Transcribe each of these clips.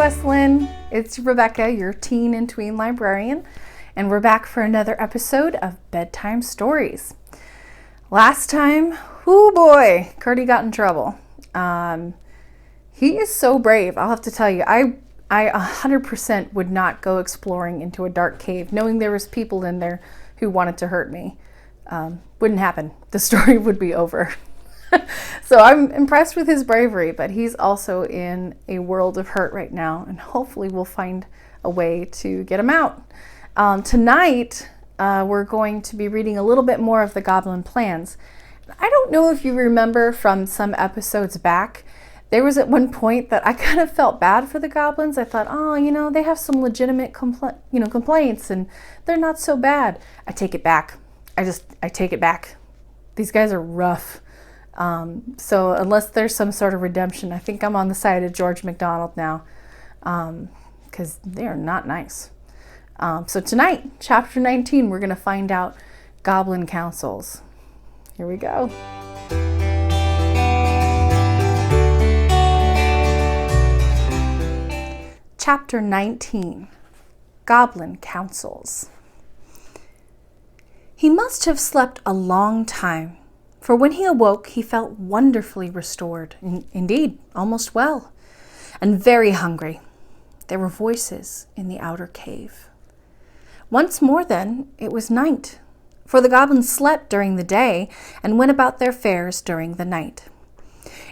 West Lynn. It's Rebecca, your teen and tween librarian, and we're back for another episode of Bedtime Stories. Last time, oh boy, Curdie got in trouble. He is so brave, I'll have to tell you. I 100% would not go exploring into a dark cave, knowing there was people in there who wanted to hurt me. Wouldn't happen. The story would be over. So I'm impressed with his bravery, but he's also in a world of hurt right now, and hopefully we'll find a way to get him out. Tonight, we're going to be reading a little bit more of the Goblin plans. I don't know if you remember from some episodes back, there was at one point that I kind of felt bad for the goblins. I thought, oh, they have some legitimate complaints, and they're not so bad. I take it back. I take it back. These guys are rough. So unless there's some sort of redemption, I think I'm on the side of George MacDonald now, because they are not nice. So tonight, chapter 19, we're going to find out Goblin Councils. Here we go. Chapter 19, Goblin Councils. He must have slept a long time, for when he awoke, he felt wonderfully restored, indeed, almost well, and very hungry. There were voices in the outer cave. Once more, then, it was night, for the goblins slept during the day and went about their affairs during the night.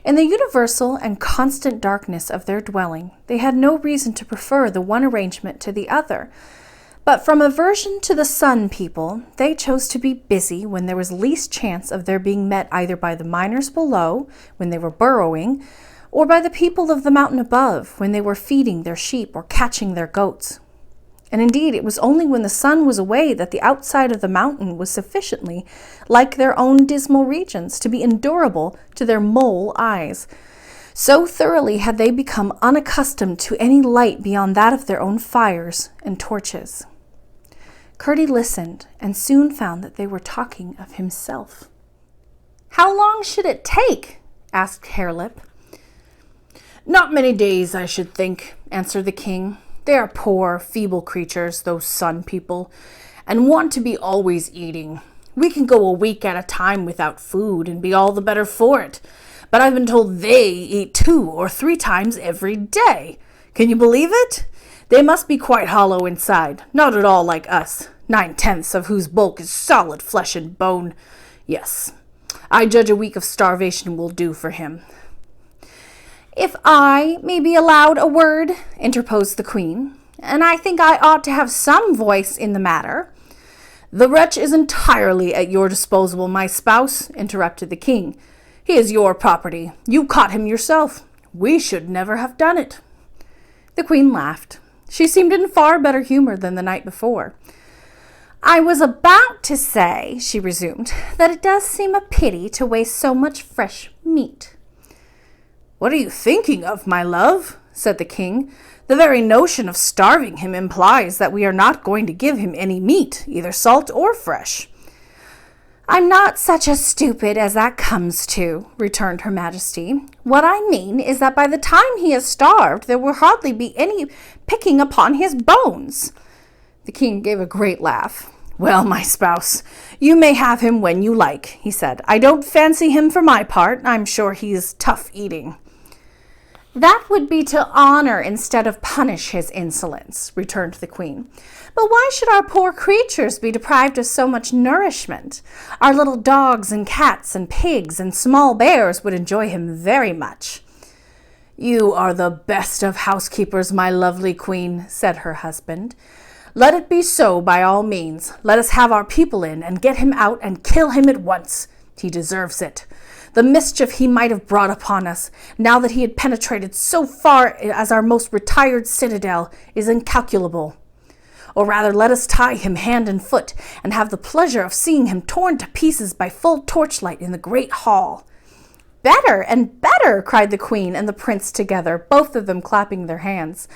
In the universal and constant darkness of their dwelling, they had no reason to prefer the one arrangement to the other, but from aversion to the sun people, they chose to be busy when there was least chance of their being met either by the miners below, when they were burrowing, or by the people of the mountain above, when they were feeding their sheep or catching their goats. And indeed, it was only when the sun was away that the outside of the mountain was sufficiently like their own dismal regions to be endurable to their mole eyes. So thoroughly had they become unaccustomed to any light beyond that of their own fires and torches. Curdie listened and soon found that they were talking of himself. "How long should it take?" asked Harelip. "Not many days, I should think," answered the king. "They are poor, feeble creatures, those sun people, and want to be always eating. We can go a week at a time without food and be all the better for it, but I've been told they eat 2 or 3 times every day. Can you believe it? They must be quite hollow inside, not at all like us, 9/10 of whose bulk is solid flesh and bone. Yes, I judge a week of starvation will do for him." "If I may be allowed a word," interposed the queen, "and I think I ought to have some voice in the matter." "The wretch is entirely at your disposal, my spouse," interrupted the king. "He is your property. You caught him yourself. We should never have done it." The queen laughed. She seemed in far better humor than the night before. "I was about to say," she resumed, "that it does seem a pity to waste so much fresh meat." "What are you thinking of, my love?" said the king. "The very notion of starving him implies that we are not going to give him any meat, either salt or fresh." "I'm not such a stupid as that comes to," returned Her Majesty. "What I mean is that by the time he is starved, there will hardly be any picking upon his bones." The king gave a great laugh. "Well, my spouse, you may have him when you like," he said. "I don't fancy him for my part. I'm sure he is tough eating." "That would be to honor instead of punish his insolence," returned the queen. "But why should our poor creatures be deprived of so much nourishment? Our little dogs and cats and pigs and small bears would enjoy him very much." "You are the best of housekeepers, my lovely queen," said her husband. "Let it be so by all means. Let us have our people in and get him out and kill him at once. He deserves it. The mischief he might have brought upon us, now that he had penetrated so far as our most retired citadel, is incalculable. Or rather, let us tie him hand and foot, and have the pleasure of seeing him torn to pieces by full torchlight in the great hall." "Better and better!" cried the queen and the prince together, both of them clapping their hands.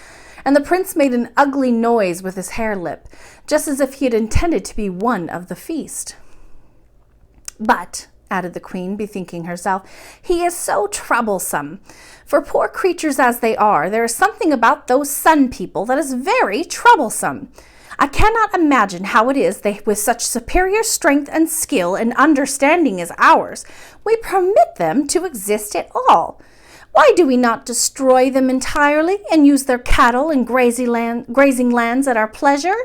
And the prince made an ugly noise with his Harelip, just as if he had intended to be one of the feast. But added the queen, bethinking herself. He is so troublesome. For poor creatures as they are, there is something about those sun people that is very troublesome. I cannot imagine how it is they, with such superior strength and skill and understanding as ours, we permit them to exist at all. Why do we not destroy them entirely and use their cattle and grazing lands at our pleasure?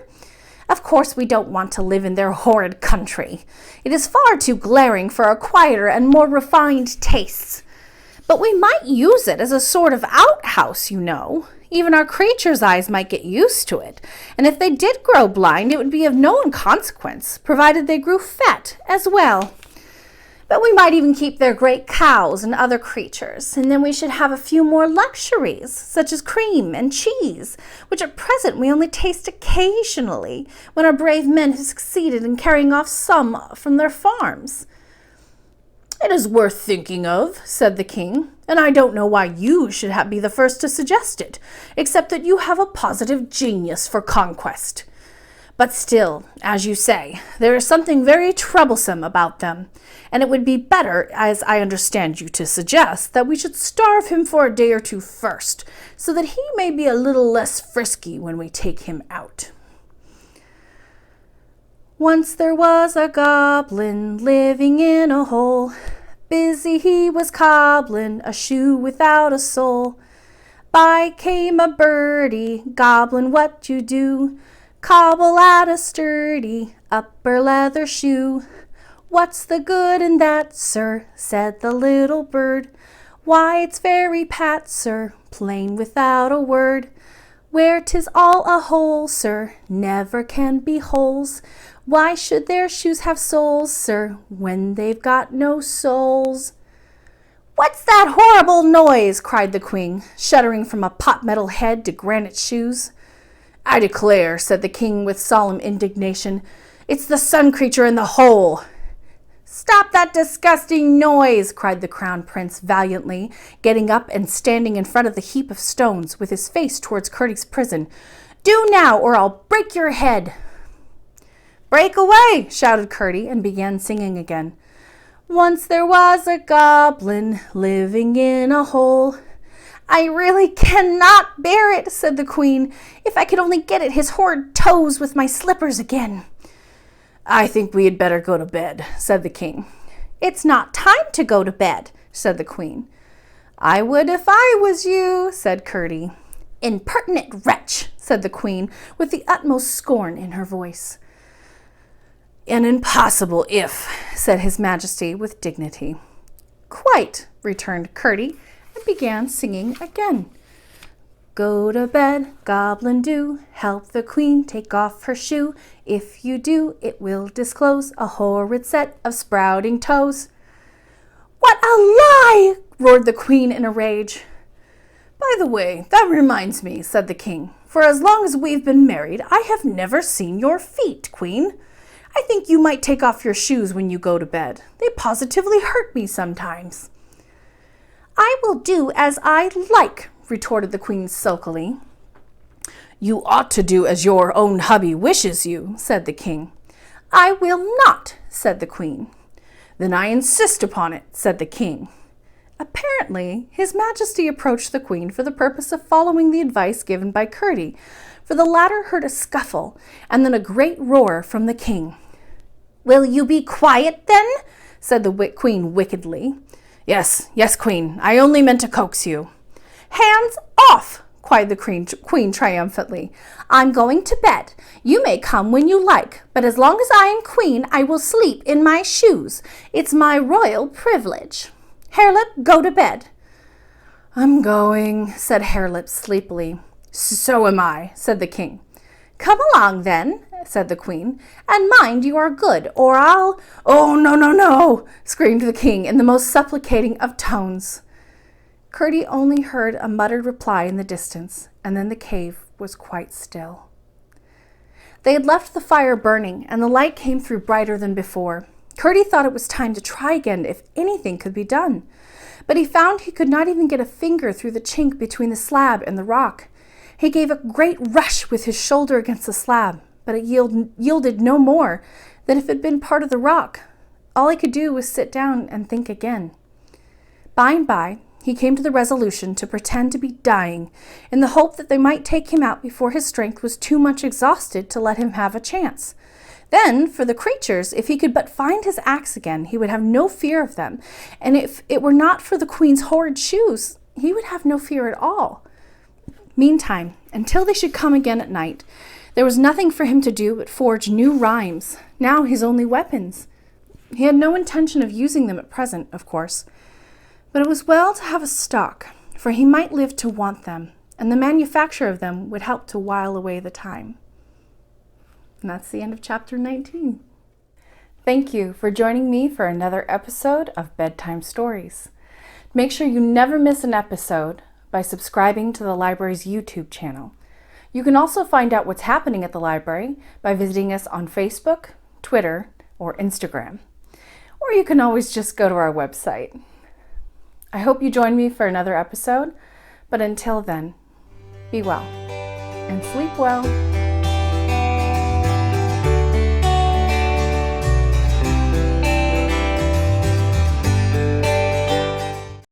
Of course, we don't want to live in their horrid country. It is far too glaring for our quieter and more refined tastes. But we might use it as a sort of outhouse, you know. Even our creatures' eyes might get used to it, and if they did grow blind, it would be of no consequence, provided they grew fat as well. But we might even keep their great cows and other creatures, and then we should have a few more luxuries, such as cream and cheese, which at present we only taste occasionally, when our brave men have succeeded in carrying off some from their farms. It is worth thinking of, said the king, and I don't know why you should be the first to suggest it, except that you have a positive genius for conquest. But still, as you say, there is something very troublesome about them, and it would be better, as I understand you to suggest, that we should starve him for a day or two first, so that he may be a little less frisky when we take him out. Once there was a goblin living in a hole. Busy he was cobbling a shoe without a sole. By came a birdie, goblin, what you do? Cobble out a sturdy upper leather shoe. What's the good in that, sir? Said the little bird. Why, it's very pat, sir, plain without a word. Where 'tis all a hole, sir, never can be holes. Why should their shoes have soles, sir, when they've got no soles? What's that horrible noise? Cried the queen, shuddering from a pot-metal head to granite shoes. I declare, said the king with solemn indignation, it's the sun creature in the hole. Stop that disgusting noise, cried the crown prince valiantly, getting up and standing in front of the heap of stones with his face towards Curdie's prison. Do now, or I'll break your head. Break away, shouted Curdie, and began singing again. Once there was a goblin living in a hole. I really cannot bear it, said the queen. If I could only get at his horrid toes with my slippers again. I think we had better go to bed, said the king. It's not time to go to bed, said the queen. I would if I was you, said Curdie. Impertinent wretch, said the queen, with the utmost scorn in her voice. An impossible if, said his majesty with dignity. Quite, returned Curdie, and began singing again. Go to bed, goblin do, help the queen take off her shoe. If you do, it will disclose a horrid set of sprouting toes. What a lie, roared the queen in a rage. By the way, that reminds me, said the king, for as long as we've been married, I have never seen your feet, queen. I think you might take off your shoes when you go to bed. They positively hurt me sometimes. I will do as I like, retorted the queen sulkily. You ought to do as your own hubby wishes you, said the king. I will not, said the queen. Then I insist upon it, said the king. Apparently, his majesty approached the queen for the purpose of following the advice given by Curdie, for the latter heard a scuffle and then a great roar from the king. Will you be quiet, then? Said the queen wickedly. Yes, queen, I only meant to coax you. Hands off, cried the queen triumphantly. I'm going to bed. You may come when you like, but as long as I am queen, I will sleep in my shoes. It's my royal privilege. Harelip, go to bed. I'm going, said Harelip sleepily. So am I, said the king. Come along, then, said the queen, and mind you are good, or I'll— Oh, no, screamed the king in the most supplicating of tones. Curdie only heard a muttered reply in the distance, and then the cave was quite still. They had left the fire burning, and the light came through brighter than before. Curdie thought it was time to try again if anything could be done, but he found he could not even get a finger through the chink between the slab and the rock. He gave a great rush with his shoulder against the slab, but it yielded no more than if it had been part of the rock. all he could do was sit down and think again. By and by, he came to the resolution to pretend to be dying in the hope that they might take him out before his strength was too much exhausted to let him have a chance. Then, for the creatures, if he could but find his axe again, he would have no fear of them, and if it were not for the queen's horrid shoes, he would have no fear at all. Meantime, until they should come again at night, there was nothing for him to do but forge new rhymes, now his only weapons. He had no intention of using them at present, of course, but it was well to have a stock, for he might live to want them, and the manufacture of them would help to while away the time. And that's the end of chapter 19. Thank you for joining me for another episode of Bedtime Stories. Make sure you never miss an episode by subscribing to the library's YouTube channel. You can also find out what's happening at the library by visiting us on Facebook, Twitter, or Instagram. Or you can always just go to our website. I hope you join me for another episode, but until then, be well and sleep well.